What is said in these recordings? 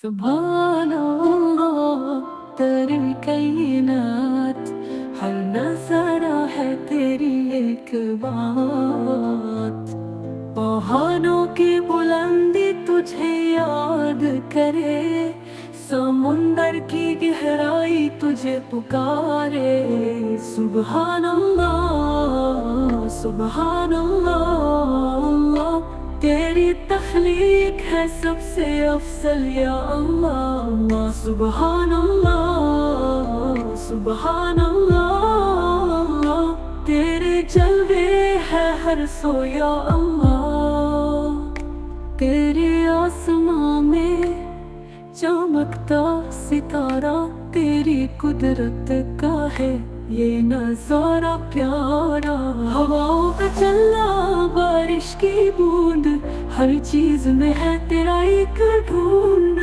سبحان اللہ تیری کائنات، ہر نظارہ ہے تیری ایک بات۔ پہاڑوں کی بلندی تجھے یاد کرے، سمندر کی گہرائی تجھے پکارے۔ سبحان اللہ سبحان اللہ، تیری تخلیق ہے سب سے افضل یا اللہ۔ سبحان اللہ سبحان اللہ، تیرے جلوے ہے ہر سو یا اللہ۔ تیرے آسمان میں چمکتا ستارہ تیری قدرت کا ہے یہ نظارہ پیارا۔ ہواؤں کا چلنا، بارش کی بوند، ہر چیز میں ہے تیرا ایک ڈھونڈ۔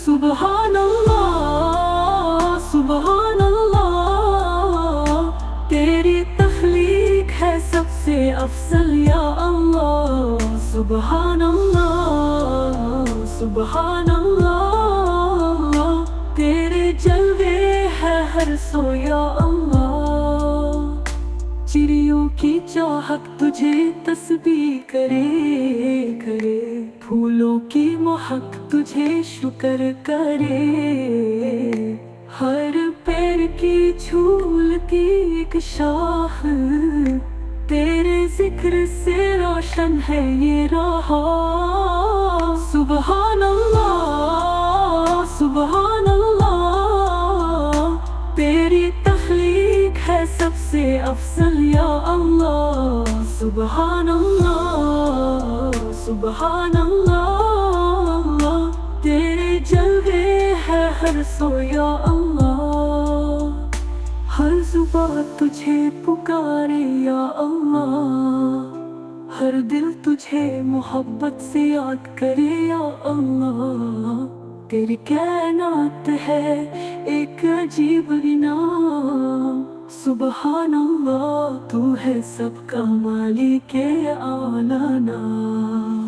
سبحان اللہ سبحان اللہ، تیری تخلیق ہے سب سے افضل یا اللہ۔ سبحان اللہ سبحان اللہ، تیرے جلوے ہے ہر سو یا اللہ۔ چڑیوں کی چاہت تجھے تسبیح کرے، پھولوں کی مہک تجھے شکر کرے۔ ہر پیر کی جھولتی ایک شاخ تیرے ذکر سے روشن ہے یہ راہ۔ سبحان اللہ سبحان اللہ، تیری تخلیق ہے سب سے افضل یا اللہ۔ سبحان اللہ سبحان اللہ، تیرے جلوے ہے ہر سو یا اللہ۔ ہر زبان تجھے پکارے یا اللہ، ہر دل تجھے محبت سے یاد کرے یا اللہ۔ تیری کائنات ہے ایک عجیب انعام، سبحان اللہ تو ہے سب کا مالک اعلیٰ نام۔